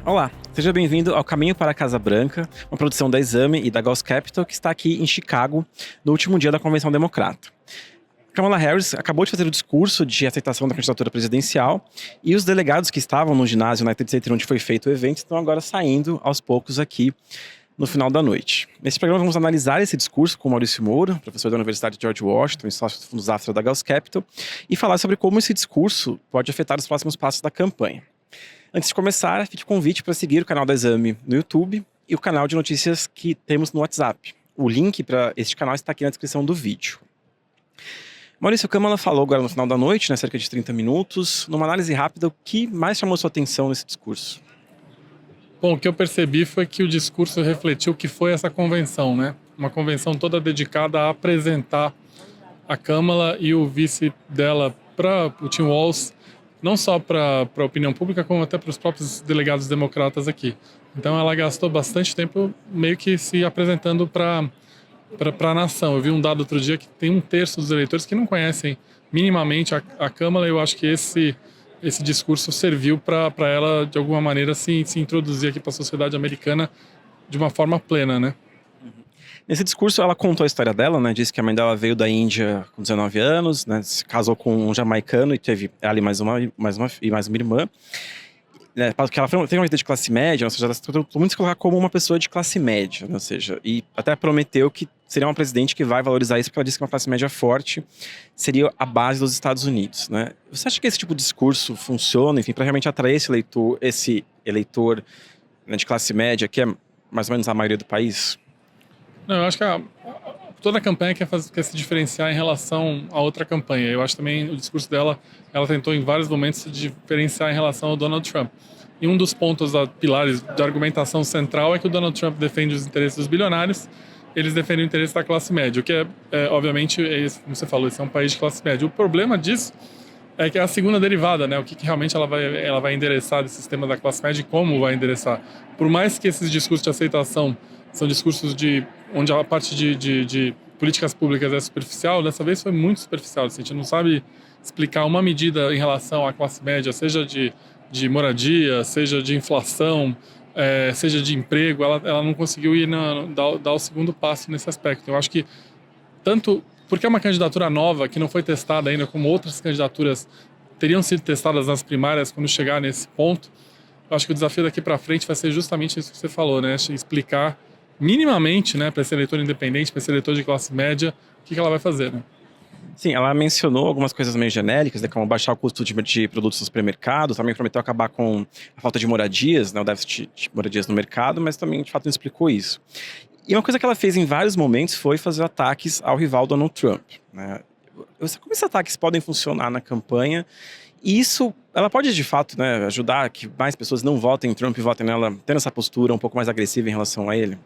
Olá, seja bem-vindo ao Caminho para a Casa Branca, uma produção da Exame e da Gauss Capital que está aqui em Chicago no último dia da Convenção Democrata. Kamala Harris acabou de fazer o discurso de aceitação da candidatura presidencial e os delegados que estavam no ginásio United Center onde foi feito o evento estão agora saindo aos poucos aqui no final da noite. Nesse programa vamos analisar esse discurso com Maurício Moura, professor da Universidade George Washington e sócio dos fundos Afra da Gauss Capital, e falar sobre como esse discurso pode afetar os próximos passos da campanha. Antes de começar, fique o convite para seguir o canal da Exame no YouTube e o canal de notícias que temos no WhatsApp. O link para este canal está aqui na descrição do vídeo. Maurício, Kamala falou agora no final da noite, cerca de 30 minutos. Numa análise rápida, o que mais chamou sua atenção nesse discurso? Bom, o que eu percebi foi que o discurso refletiu o que foi essa convenção, né? Uma convenção toda dedicada a apresentar a Kamala e o vice dela para o Tim Walz, não só para a opinião pública, como até para os próprios delegados democratas aqui. Então ela gastou bastante tempo meio que se apresentando para a nação. Eu vi um dado outro dia que tem 1/3 dos eleitores que não conhecem minimamente a Kamala, e eu acho que esse discurso serviu para ela, de alguma maneira, se introduzir aqui para a sociedade americana de uma forma plena, né? Nesse discurso, ela contou a história dela, Disse que a mãe dela veio da Índia com 19 anos, Se casou com um jamaicano e teve ali mais uma irmã. Porque ela tem uma vida de classe média, ou seja, ela tentou muito se colocar como uma pessoa de classe média, Ou seja, e até prometeu que seria uma presidente que vai valorizar isso, porque ela disse que uma classe média forte seria a base dos Estados Unidos, Você acha que esse tipo de discurso funciona, enfim, para realmente atrair esse eleitor de classe média, que é mais ou menos a maioria do país? Não, eu acho que toda a campanha quer se diferenciar em relação a outra campanha. Eu acho também o discurso dela, ela tentou em vários momentos se diferenciar em relação ao Donald Trump. E um dos pontos, pilares de argumentação central é que o Donald Trump defende os interesses dos bilionários, eles defendem o interesse da classe média, o que obviamente, como você falou, esse é um país de classe média. O problema disso é que é a segunda derivada, O que realmente ela vai endereçar desse sistema da classe média e como vai endereçar. Por mais que esses discursos de aceitação são discursos onde a parte de políticas públicas é superficial, dessa vez foi muito superficial. A gente não sabe explicar uma medida em relação à classe média, seja de moradia, seja de inflação, seja de emprego. Ela não conseguiu dar o segundo passo nesse aspecto. Eu acho que, tanto porque é uma candidatura nova, que não foi testada ainda, como outras candidaturas teriam sido testadas nas primárias quando chegar nesse ponto, eu acho que o desafio daqui para frente vai ser justamente isso que você falou, Explicar minimamente, para esse eleitor independente, para esse eleitor de classe média, o que ela vai fazer, Sim, ela mencionou algumas coisas meio genéricas, como baixar o custo de produtos no supermercado, também prometeu acabar com a falta de moradias, o déficit de moradias no mercado, mas também, de fato, não explicou isso. E uma coisa que ela fez em vários momentos foi fazer ataques ao rival Donald Trump, Como esses ataques podem funcionar na campanha? E isso, ela pode, de fato, ajudar que mais pessoas não votem em Trump e votem nela, tendo essa postura um pouco mais agressiva em relação a ele?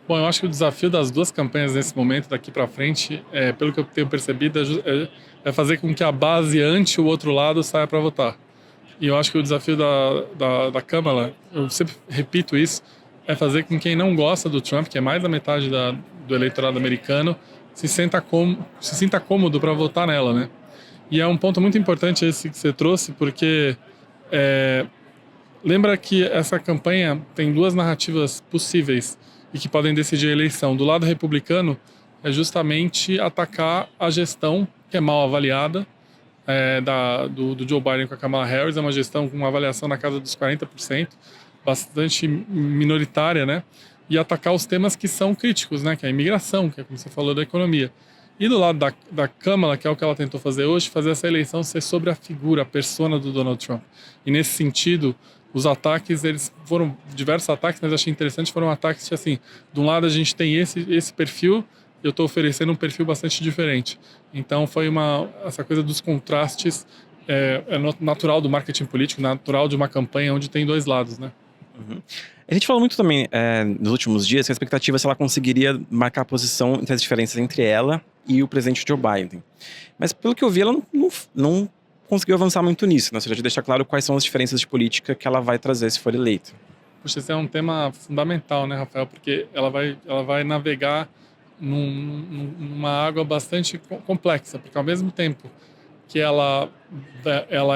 Bom, eu acho que o desafio das duas campanhas nesse momento, daqui para frente, pelo que eu tenho percebido, é fazer com que a base ante o outro lado saia para votar. E eu acho que o desafio da Kamala, eu sempre repito isso, é fazer com que quem não gosta do Trump, que é mais da metade do eleitorado americano, se sinta cômodo para votar nela, E é um ponto muito importante esse que você trouxe, porque lembra que essa campanha tem duas narrativas possíveis e que podem decidir a eleição. Do lado republicano, é justamente atacar a gestão que é mal avaliada do Joe Biden com a Kamala Harris. É uma gestão com uma avaliação na casa dos 40%, bastante minoritária, E atacar os temas que são críticos, Que é a imigração, que é, como você falou, da economia. E do lado da Kamala, que é o que ela tentou fazer hoje, fazer essa eleição ser sobre a figura, a persona do Donald Trump. E nesse sentido, os ataques, eles foram diversos ataques, mas eu achei interessante, foram ataques assim, de um lado a gente tem esse perfil, eu estou oferecendo um perfil bastante diferente. Então foi essa coisa dos contrastes, natural do marketing político, natural de uma campanha onde tem dois lados, Uhum. A gente falou muito também nos últimos dias que a expectativa é se ela conseguiria marcar a posição entre as diferenças entre ela e o presidente Joe Biden. Mas pelo que eu vi, ela não conseguiu avançar muito nisso, Ou seja, de deixar claro quais são as diferenças de política que ela vai trazer se for eleita. Puxa, esse é um tema fundamental, Rafael? Porque ela vai navegar numa água bastante complexa, porque ao mesmo tempo que ela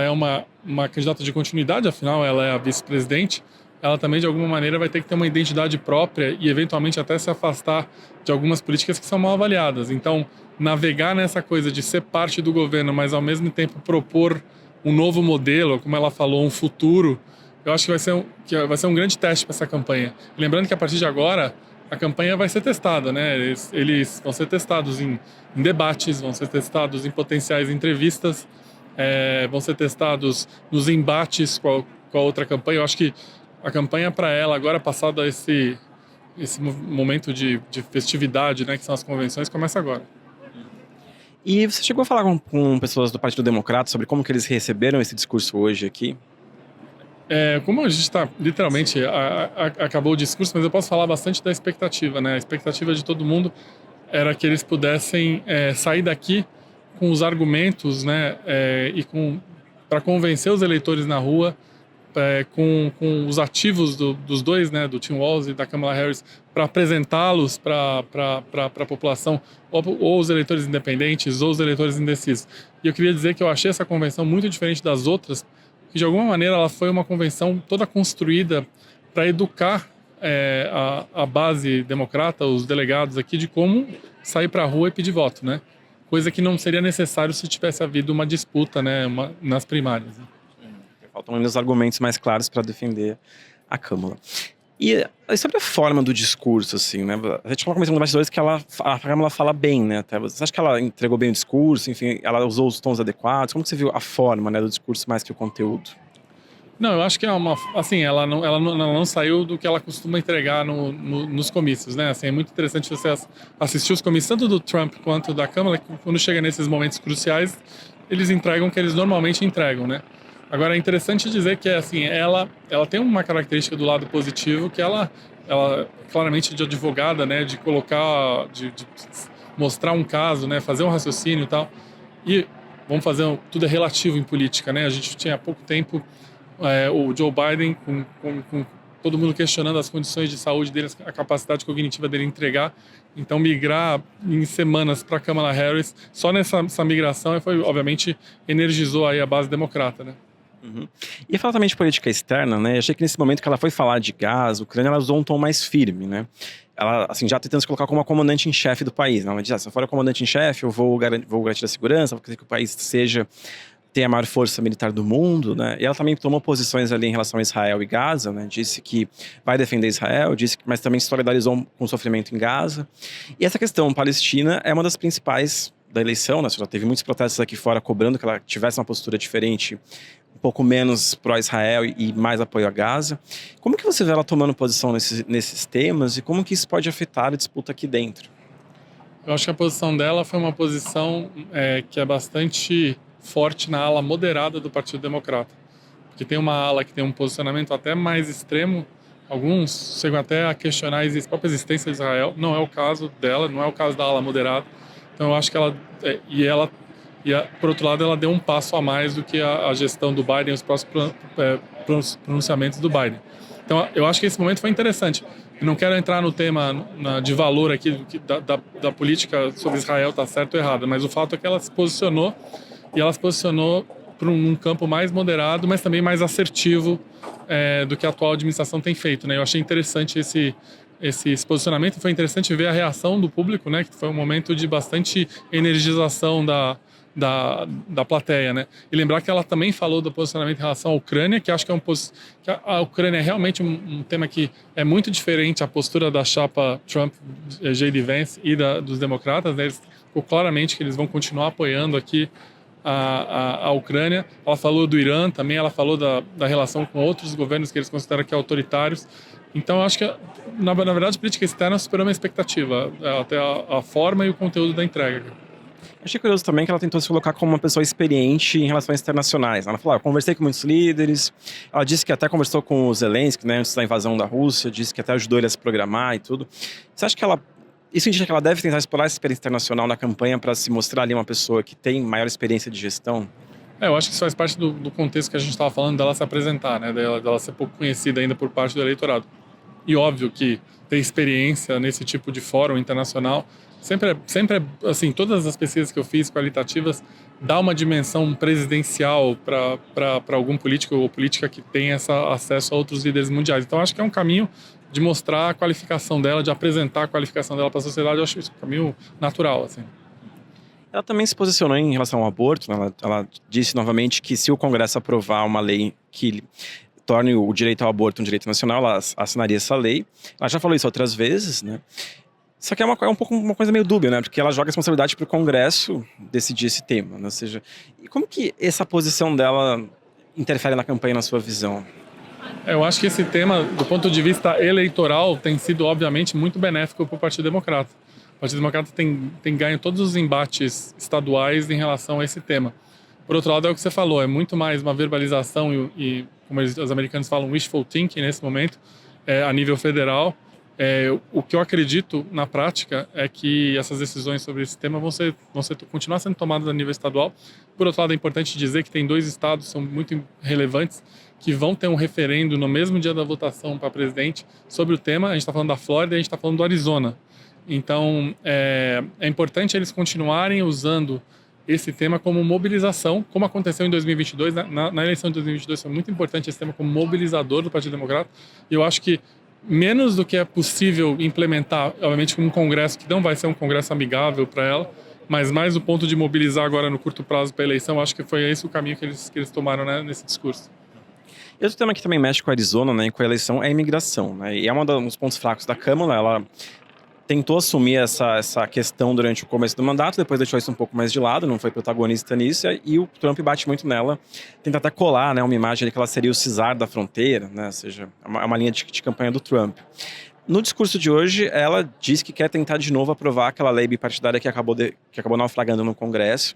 é uma candidata de continuidade, afinal ela é a vice-presidente, ela também, de alguma maneira, vai ter que ter uma identidade própria e, eventualmente, até se afastar de algumas políticas que são mal avaliadas. Então, navegar nessa coisa de ser parte do governo, mas, ao mesmo tempo, propor um novo modelo, como ela falou, um futuro, eu acho que vai ser um grande teste para essa campanha. Lembrando que, a partir de agora, a campanha vai ser testada, né? Eles vão ser testados em debates, vão ser testados em potenciais entrevistas, vão ser testados nos embates com a outra campanha. Eu acho que a campanha para ela, agora passado esse momento de festividade, né, que são as convenções, começa agora. E você chegou a falar com pessoas do Partido Democrata sobre como que eles receberam esse discurso hoje aqui? Como a gente está, literalmente, acabou o discurso, mas eu posso falar bastante da expectativa, né? A expectativa de todo mundo era que eles pudessem sair daqui com os argumentos, né, para convencer os eleitores na rua, com os ativos dos dois, né, do Tim Walz e da Kamala Harris, para apresentá-los para a população, ou os eleitores independentes, ou os eleitores indecisos. E eu queria dizer que eu achei essa convenção muito diferente das outras, que de alguma maneira ela foi uma convenção toda construída para educar a base democrata, os delegados aqui, de como sair para a rua e pedir voto, né? Coisa que não seria necessário se tivesse havido uma disputa, né, nas primárias. Faltam ainda os argumentos mais claros para defender a Câmara. E sobre a forma do discurso, assim, né? A gente falou começando nos bastidores que a Câmara fala bem, né? Até, você acha que ela entregou bem o discurso? Enfim, ela usou os tons adequados? Como que você viu a forma, né, do discurso mais que o conteúdo? Não, eu acho que assim, ela não saiu do que ela costuma entregar nos comícios, né? Assim, é muito interessante você assistir os comícios, tanto do Trump quanto da Câmara, que quando chega nesses momentos cruciais, eles entregam o que eles normalmente entregam, né? Agora, é interessante dizer que, assim, ela tem uma característica do lado positivo, que ela claramente, de advogada, né, de colocar, de mostrar um caso, né, fazer um raciocínio e tal. E vamos fazer, tudo é relativo em política, né? A gente tinha há pouco tempo o Joe Biden com todo mundo questionando as condições de saúde dele, a capacidade cognitiva dele entregar. Então, migrar em semanas para Kamala Harris, só nessa migração, obviamente, energizou aí a base democrata, né? Uhum. E falar também de política externa, né? Achei que nesse momento que ela foi falar de gás, Ucrânia, ela usou um tom mais firme, né? Ela, assim, já tentando se colocar como a comandante em chefe do país, né? Ela diz, se eu for a comandante em chefe, eu vou garantir a segurança, vou querer que o país tenha a maior força militar do mundo, né? E ela também tomou posições ali em relação a Israel e Gaza, né? Disse que vai defender Israel, mas também se solidarizou com o sofrimento em Gaza. E essa questão palestina é uma das principais da eleição, né? Já teve muitos protestos aqui fora cobrando que ela tivesse uma postura diferente, um pouco menos pró-Israel e mais apoio a Gaza. Como que você vê ela tomando posição nesses temas e como que isso pode afetar a disputa aqui dentro? Eu acho que a posição dela foi uma posição que é bastante forte na ala moderada do Partido Democrata. Porque tem uma ala que tem um posicionamento até mais extremo, alguns chegam até a questionar a própria existência de Israel. Não é o caso dela, não é o caso da ala moderada. Então eu acho que por outro lado, ela deu um passo a mais do que a gestão do Biden, os próximos pronunciamentos do Biden. Então, eu acho que esse momento foi interessante. Eu não quero entrar no tema de valor aqui da política sobre Israel, tá certo ou errado, mas o fato é que ela se posicionou, e ela se posicionou para um campo mais moderado, mas também mais assertivo do que a atual administração tem feito, né? Eu achei interessante esse posicionamento. Foi interessante ver a reação do público, né? Que foi um momento de bastante energização da plateia, né? E lembrar que ela também falou do posicionamento em relação à Ucrânia, que acho que que a Ucrânia é realmente um tema que é muito diferente a postura da chapa Trump, J.D. Vance e dos democratas, né? Ficou claramente que eles vão continuar apoiando aqui a Ucrânia. Ela falou do Irã também, ela falou da relação com outros governos que eles consideram que autoritários. Então, eu acho que, na verdade, a política externa superou a minha expectativa, até a forma e o conteúdo da entrega. Achei curioso também que ela tentou se colocar como uma pessoa experiente em relações internacionais. Ela falou, eu conversei com muitos líderes. Ela disse que até conversou com o Zelensky, né, antes da invasão da Rússia, disse que até ajudou ele a se programar e tudo. Você acha que isso indica que ela deve tentar explorar essa experiência internacional na campanha para se mostrar ali uma pessoa que tem maior experiência de gestão? Eu acho que isso faz parte do contexto que a gente estava falando, dela se apresentar, né, dela ser pouco conhecida ainda por parte do eleitorado. E óbvio que ter experiência nesse tipo de fórum internacional sempre assim, todas as pesquisas que eu fiz qualitativas dá uma dimensão presidencial para algum político ou política que tem acesso a outros líderes mundiais. Então acho que é um caminho de mostrar a qualificação dela, de apresentar a qualificação dela para a sociedade. Eu acho isso um caminho natural, assim. Ela também se posicionou em relação ao aborto, né? Ela disse novamente que se o Congresso aprovar uma lei que torne o direito ao aborto um direito nacional, ela assinaria essa lei. Ela já falou isso outras vezes, né? Só que é um pouco uma coisa meio dúbia, né? Porque ela joga a responsabilidade para o Congresso decidir esse tema, né? Ou seja, e como que essa posição dela interfere na campanha, na sua visão? Eu acho que esse tema, do ponto de vista eleitoral, tem sido, obviamente, muito benéfico para o Partido Democrata. O Partido Democrata tem ganho todos os embates estaduais em relação a esse tema. Por outro lado, é o que você falou, é muito mais uma verbalização e como os americanos falam, wishful thinking nesse momento, a nível federal. O que eu acredito na prática é que essas decisões sobre esse tema vão continuar sendo tomadas a nível estadual. Por outro lado, é importante dizer que tem 2 estados que são muito relevantes que vão ter um referendo no mesmo dia da votação para presidente sobre o tema. A gente está falando da Flórida e a gente está falando do Arizona. Então, é importante eles continuarem usando esse tema como mobilização, como aconteceu em 2022. Na eleição de 2022 foi muito importante esse tema como mobilizador do Partido Democrata. E eu acho que menos do que é possível implementar, obviamente com um congresso que não vai ser um congresso amigável para ela, mas mais o ponto de mobilizar agora no curto prazo para a eleição, acho que foi esse o caminho que eles tomaram, né, nesse discurso. E outro tema que também mexe com a Arizona, né, e com a eleição, é a imigração, né? E é um dos pontos fracos da Câmara. Ela tentou assumir essa questão durante o começo do mandato, depois deixou isso um pouco mais de lado, não foi protagonista nisso, e o Trump bate muito nela, tenta até colar, né, uma imagem de que ela seria o Czar da fronteira, né, ou seja, é uma linha de campanha do Trump. No discurso de hoje, ela diz que quer tentar de novo aprovar aquela lei bipartidária que acabou naufragando no Congresso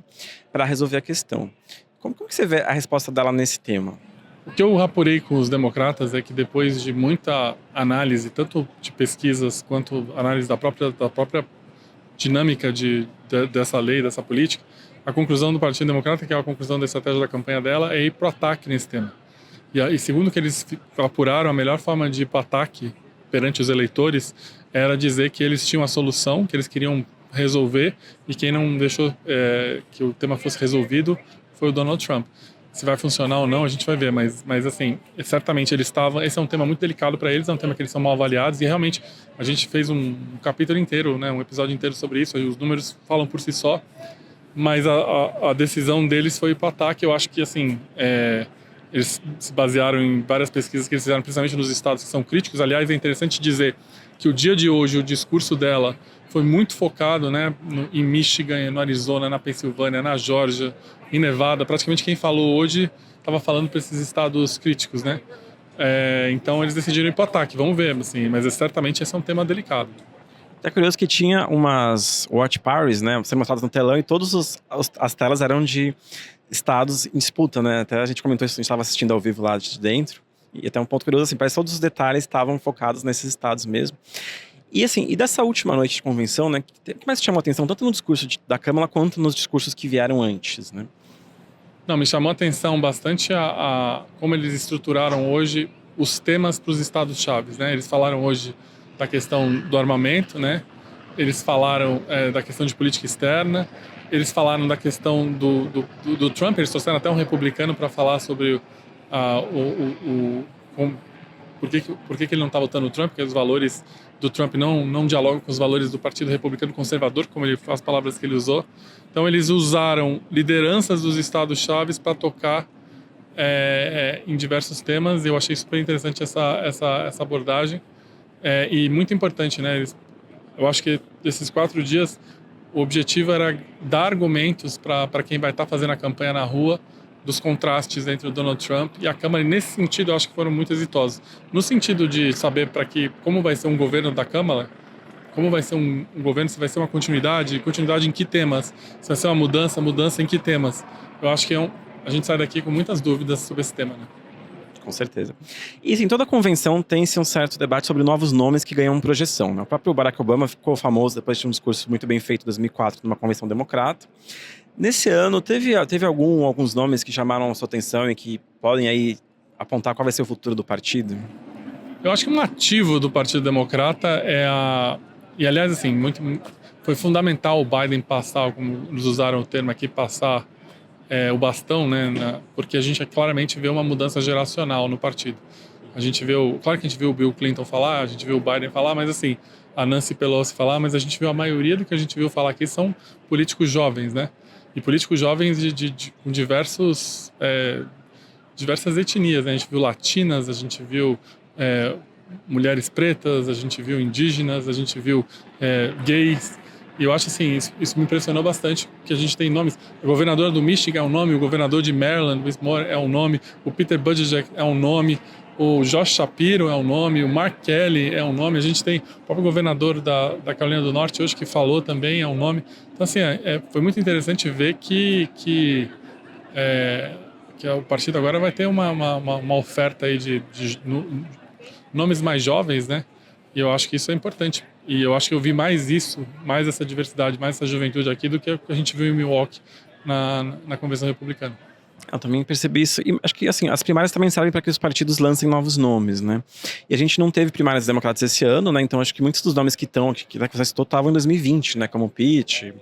para resolver a questão. Como que você vê a resposta dela nesse tema? O que eu apurei com os democratas é que depois de muita análise, tanto de pesquisas quanto análise da própria dinâmica dessa lei, dessa política, a conclusão do Partido Democrata, que é a conclusão da estratégia da campanha dela, é ir para o ataque nesse tema. E segundo que eles apuraram, a melhor forma de ir para o ataque perante os eleitores era dizer que eles tinham a solução, que eles queriam resolver, e quem não deixou que o tema fosse resolvido foi o Donald Trump. Se vai funcionar ou não, a gente vai ver, mas assim, certamente eles estavam. Esse é um tema muito delicado para eles, é um tema que eles são mal avaliados, e realmente a gente fez um capítulo inteiro, né, um episódio inteiro sobre isso, e os números falam por si só, mas a decisão deles foi ir para o ataque. Eu acho que, assim, eles se basearam em várias pesquisas que eles fizeram, principalmente nos estados que são críticos. Aliás, é interessante dizer que o dia de hoje, o discurso dela foi muito focado, né, em Michigan, no Arizona, na Pensilvânia, na Geórgia, em Nevada. Praticamente quem falou hoje estava falando para esses estados críticos, né? Então eles decidiram ir para o ataque, vamos ver, assim, mas certamente esse é um tema delicado. É curioso que tinha umas watch parties, né, sendo mostradas no telão, e todas as telas eram de estados em disputa, né? Até a gente comentou isso, a gente estava assistindo ao vivo lá de dentro, e até um ponto curioso, assim, parece que todos os detalhes estavam focados nesses estados mesmo. E assim, e dessa última noite de convenção, né, que mais chamou a atenção, tanto no discurso da Câmara quanto nos discursos que vieram antes, né? Não, me chamou a atenção bastante a como eles estruturaram hoje os temas para os estados-chave, né? Eles falaram hoje da questão do armamento, né? Eles falaram da questão de política externa, eles falaram da questão do Trump, eles trouxeram até um republicano para falar sobre por que ele não está votando no Trump, porque os valores do Trump não dialogam com os valores do Partido Republicano Conservador, como as palavras que ele usou. Então eles usaram lideranças dos estados-chave para tocar em diversos temas, e eu achei super interessante essa abordagem. E muito importante, né? Eu acho que esses 4 dias o objetivo era dar argumentos para quem vai estar fazendo a campanha na rua, dos contrastes entre o Donald Trump e a Câmara, e nesse sentido eu acho que foram muito exitosos. No sentido de saber como vai ser um governo da Câmara, como vai ser um governo, se vai ser uma continuidade em que temas, se vai ser uma mudança em que temas. Eu acho que a gente sai daqui com muitas dúvidas sobre esse tema, né? Com certeza. E em toda a convenção tem-se um certo debate sobre novos nomes que ganham projeção, né? O próprio Barack Obama ficou famoso depois de um discurso muito bem feito em 2004 numa convenção democrata. Nesse ano, teve alguns nomes que chamaram a sua atenção e que podem aí apontar qual vai ser o futuro do partido? Eu acho que um ativo do Partido Democrata e aliás, assim, foi fundamental o Biden passar, como eles usaram o termo aqui, passar o bastão, né, porque a gente claramente vê uma mudança geracional no partido. A gente vê claro que a gente viu o Bill Clinton falar, a gente viu o Biden falar, mas assim, a Nancy Pelosi falar, mas a gente viu a maioria do que a gente viu falar aqui são políticos jovens, né? E políticos jovens com diversas etnias, né? A gente viu latinas, a gente viu mulheres pretas, a gente viu indígenas, a gente viu gays. E eu acho assim, isso me impressionou bastante, que a gente tem nomes. O governador do Michigan é um nome, o governador de Maryland, Whitmore, é um nome, o Peter Buttigieg é um nome, o Josh Shapiro é um nome, o Mark Kelly é um nome. A gente tem o próprio governador da Carolina do Norte hoje que falou também, é um nome. Então assim, foi muito interessante ver que o partido agora vai ter uma oferta aí de nomes mais jovens, né? E eu acho que isso é importante. E eu acho que eu vi mais isso, mais essa diversidade, mais essa juventude aqui do que a gente viu em Milwaukee na convenção republicana. Eu também percebi isso. E acho que, assim, as primárias também servem para que os partidos lancem novos nomes, né? E a gente não teve primárias democratas esse ano, né? Então acho que muitos dos nomes que você citou estavam em 2020, né? Como o Pete,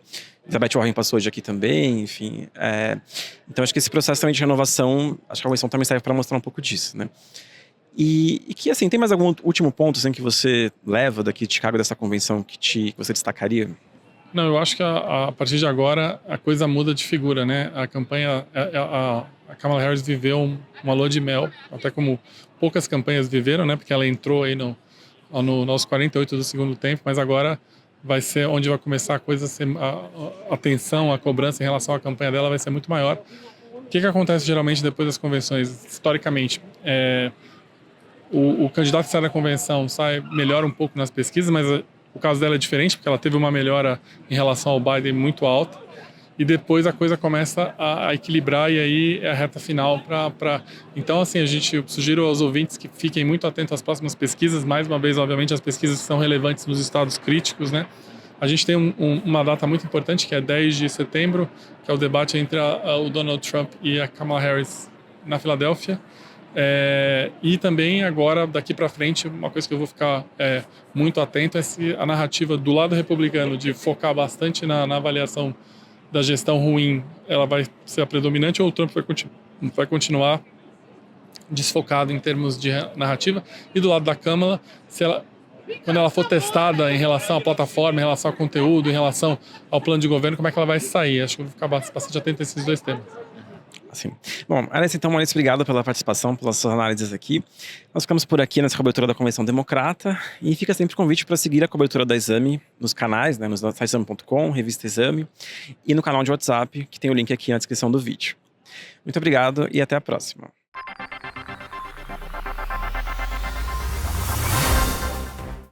Elizabeth Warren passou hoje aqui também, enfim. Então acho que esse processo também de renovação, acho que a convenção também serve para mostrar um pouco disso, né? E que, assim, tem mais algum último ponto assim, que você leva daqui de Chicago, dessa convenção, que você destacaria? Não, eu acho que a partir de agora a coisa muda de figura, né? A campanha, a Kamala Harris viveu uma lua de mel, até como poucas campanhas viveram, né? Porque ela entrou aí no nosso 48 do segundo tempo, mas agora vai ser onde vai começar a coisa, a tensão, a cobrança em relação à campanha dela vai ser muito maior. O que acontece geralmente depois das convenções, historicamente? O candidato que sai da convenção melhora um pouco nas pesquisas, mas o caso dela é diferente, porque ela teve uma melhora em relação ao Biden muito alta, e depois a coisa começa a equilibrar, e aí é a reta final Então, assim, eu sugiro aos ouvintes que fiquem muito atentos às próximas pesquisas, mais uma vez, obviamente, as pesquisas que são relevantes nos estados críticos, né? A gente tem uma data muito importante, que é 10 de setembro, que é o debate entre o Donald Trump e a Kamala Harris na Filadélfia. E também agora, daqui para frente, uma coisa que eu vou ficar muito atento é se a narrativa do lado republicano de focar bastante na avaliação da gestão ruim, ela vai ser a predominante, ou o Trump vai continuar desfocado em termos de narrativa. E do lado da Câmara, quando ela for testada em relação à plataforma, em relação ao conteúdo, em relação ao plano de governo, como é que ela vai sair? Acho que eu vou ficar bastante atento a esses dois temas. Assim. Bom, Alex, então, Maurício, obrigado pela participação, pelas suas análises aqui. Nós ficamos por aqui nessa cobertura da Convenção Democrata, e fica sempre o convite para seguir a cobertura da Exame nos canais, né, no site exame.com, revista Exame, e no canal de WhatsApp, que tem o link aqui na descrição do vídeo. Muito obrigado e até a próxima.